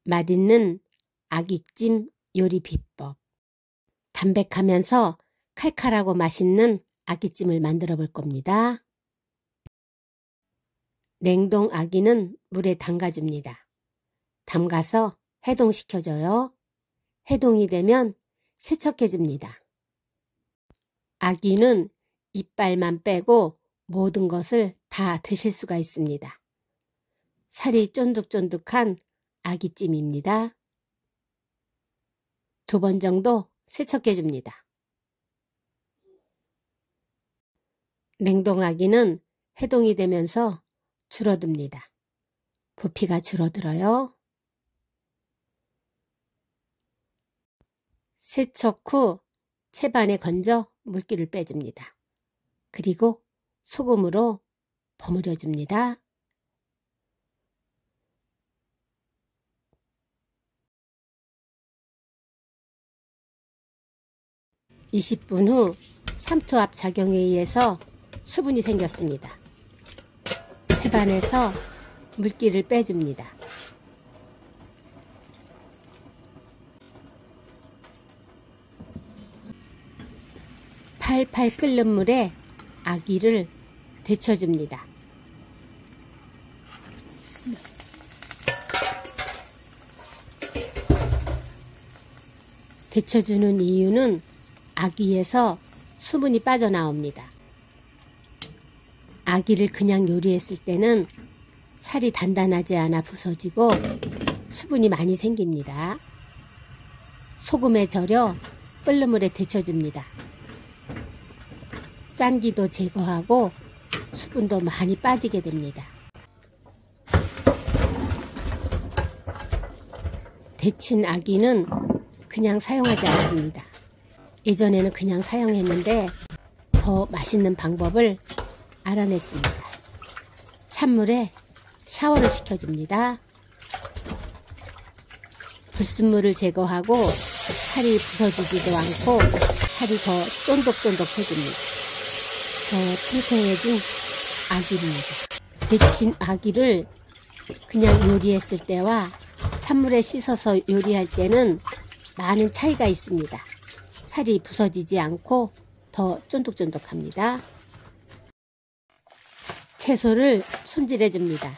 맛있는 아귀찜 요리 비법. 담백하면서 칼칼하고 맛있는 아귀찜을 만들어 볼 겁니다. 냉동 아귀는 물에 담가줍니다. 담가서 해동시켜줘요. 해동이 되면 세척해줍니다. 아귀는 이빨만 빼고 모든 것을 다 드실 수가 있습니다. 살이 쫀득쫀득한 아귀찜입니다. 2번 정도 세척해줍니다. 냉동 아귀는 해동이 되면서 줄어듭니다. 부피가 줄어들어요. 세척 후 채반에 건져 물기를 빼줍니다. 그리고 소금으로 버무려 줍니다. 20분 후 삼투압 작용에 의해서 수분이 생겼습니다. 채반에서 물기를 빼줍니다. 팔팔 끓는 물에 아귀를 데쳐줍니다. 데쳐주는 이유는 아귀에서 수분이 빠져나옵니다. 아귀를 그냥 요리했을 때는 살이 단단하지 않아 부서지고 수분이 많이 생깁니다. 소금에 절여 끓는 물에 데쳐줍니다. 짠기도 제거하고 수분도 많이 빠지게 됩니다. 데친 아귀는 그냥 사용하지 않습니다. 예전에는 그냥 사용했는데 더 맛있는 방법을 알아냈습니다. 찬물에 샤워를 시켜줍니다. 불순물을 제거하고 살이 부서지지도 않고 살이 더 쫀득쫀득해집니다. 더 탱탱해진 아귀입니다. 데친 아귀를 그냥 요리했을 때와 찬물에 씻어서 요리할 때는 많은 차이가 있습니다. 살이 부서지지 않고 더 쫀득쫀득합니다. 채소를 손질해 줍니다.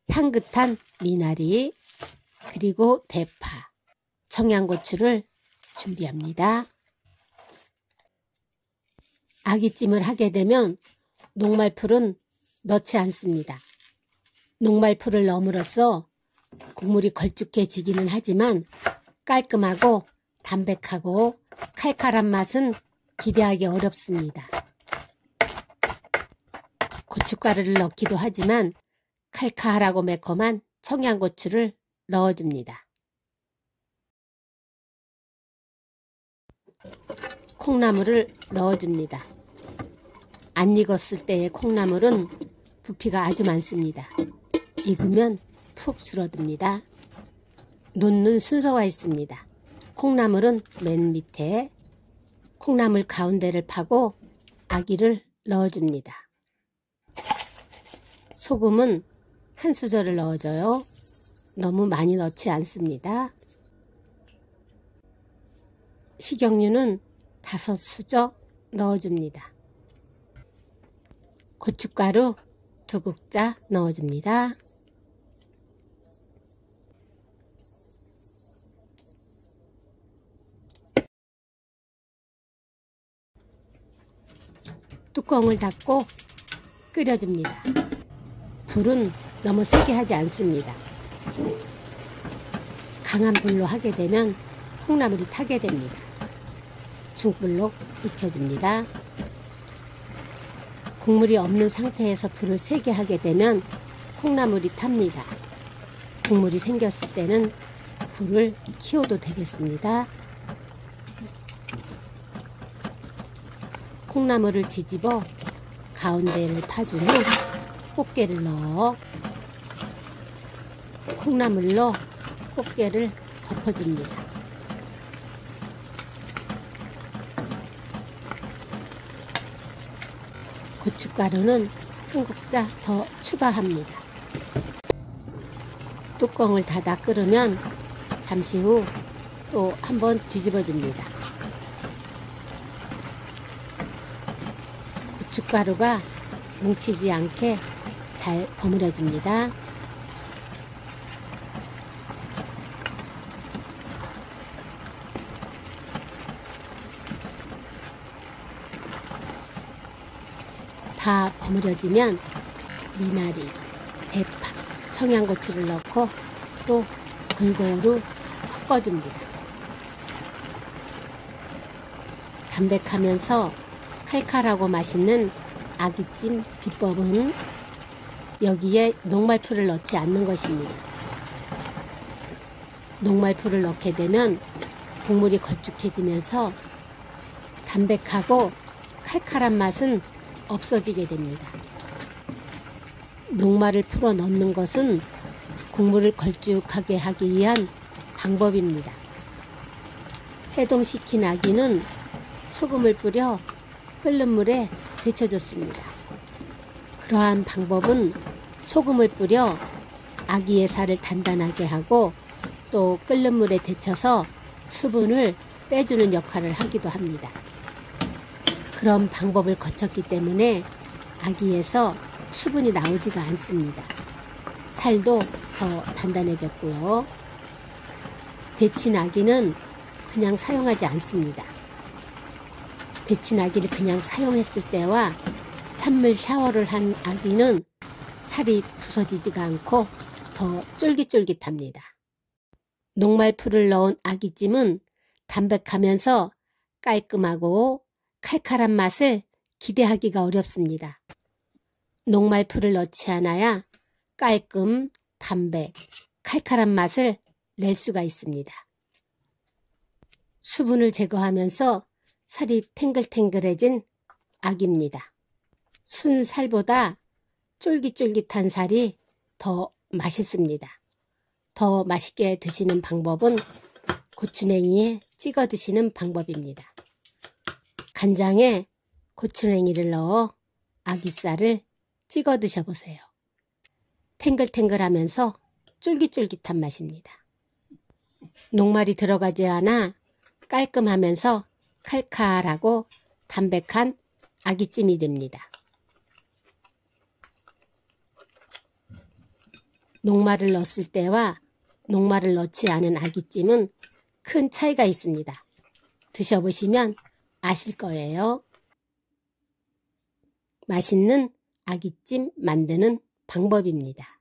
향긋한 미나리, 그리고 대파, 청양고추를 준비합니다. 아귀찜을 하게 되면 녹말풀은 넣지 않습니다. 녹말풀을 넣음으로써 국물이 걸쭉해지기는 하지만 깔끔하고 담백하고 칼칼한 맛은 기대하기 어렵습니다. 고춧가루를 넣기도 하지만 칼칼하고 매콤한 청양고추를 넣어줍니다. 콩나물을 넣어줍니다. 안 익었을 때의 콩나물은 부피가 아주 많습니다. 익으면 푹 줄어듭니다. 놓는 순서가 있습니다. 콩나물은 맨 밑에, 콩나물 가운데를 파고 아귀를 넣어줍니다. 소금은 한 수저를 넣어줘요. 너무 많이 넣지 않습니다. 식용유는 5수저 넣어줍니다. 고춧가루 2국자 넣어줍니다. 뚜껑을 닫고 끓여줍니다. 불은 너무 세게 하지 않습니다. 강한 불로 하게 되면 콩나물이 타게 됩니다. 중불로 익혀줍니다. 국물이 없는 상태에서 불을 세게 하게 되면 콩나물이 탑니다. 국물이 생겼을 때는 불을 키워도 되겠습니다. 콩나물을 뒤집어 가운데를 파준 후 꽃게를 넣어 콩나물로 꽃게를 덮어줍니다. 고춧가루는 1국자 더 추가합니다. 뚜껑을 닫아 끓으면 잠시 후 또 한번 뒤집어 줍니다. 고춧가루가 뭉치지 않게 잘 버무려 줍니다. 다 버무려지면 미나리, 대파, 청양고추를 넣고 또 골고루 섞어줍니다. 담백하면서 칼칼하고 맛있는 아귀찜 비법은 여기에 녹말풀을 넣지 않는 것입니다. 녹말풀을 넣게 되면 국물이 걸쭉해지면서 담백하고 칼칼한 맛은 없어지게 됩니다. 녹말을 풀어 넣는 것은 국물을 걸쭉하게 하기 위한 방법입니다. 해동시킨 아귀는 소금을 뿌려 끓는 물에 데쳐줬습니다. 그러한 방법은 소금을 뿌려 아귀의 살을 단단하게 하고 또 끓는 물에 데쳐서 수분을 빼주는 역할을 하기도 합니다. 그런 방법을 거쳤기 때문에 아귀에서 수분이 나오지가 않습니다. 살도 더 단단해졌고요. 데친 아귀는 그냥 사용하지 않습니다. 데친 아귀를 그냥 사용했을 때와 찬물 샤워를 한 아귀는 살이 부서지지가 않고 더 쫄깃쫄깃합니다. 녹말풀을 넣은 아귀찜은 담백하면서 깔끔하고 칼칼한 맛을 기대하기가 어렵습니다. 녹말풀을 넣지 않아야 깔끔, 담백, 칼칼한 맛을 낼 수가 있습니다. 수분을 제거하면서 살이 탱글탱글해진 아귀입니다. 순 살보다 쫄깃쫄깃한 살이 더 맛있습니다. 더 맛있게 드시는 방법은 고추냉이에 찍어 드시는 방법입니다. 간장에 고추냉이를 넣어 아귀살을 찍어 드셔보세요. 탱글탱글하면서 쫄깃쫄깃한 맛입니다. 녹말이 들어가지 않아 깔끔하면서 칼칼하고 담백한 아귀찜이 됩니다. 녹말을 넣었을 때와 녹말을 넣지 않은 아귀찜은 큰 차이가 있습니다. 드셔보시면 아실 거예요. 맛있는 아귀찜 만드는 방법입니다.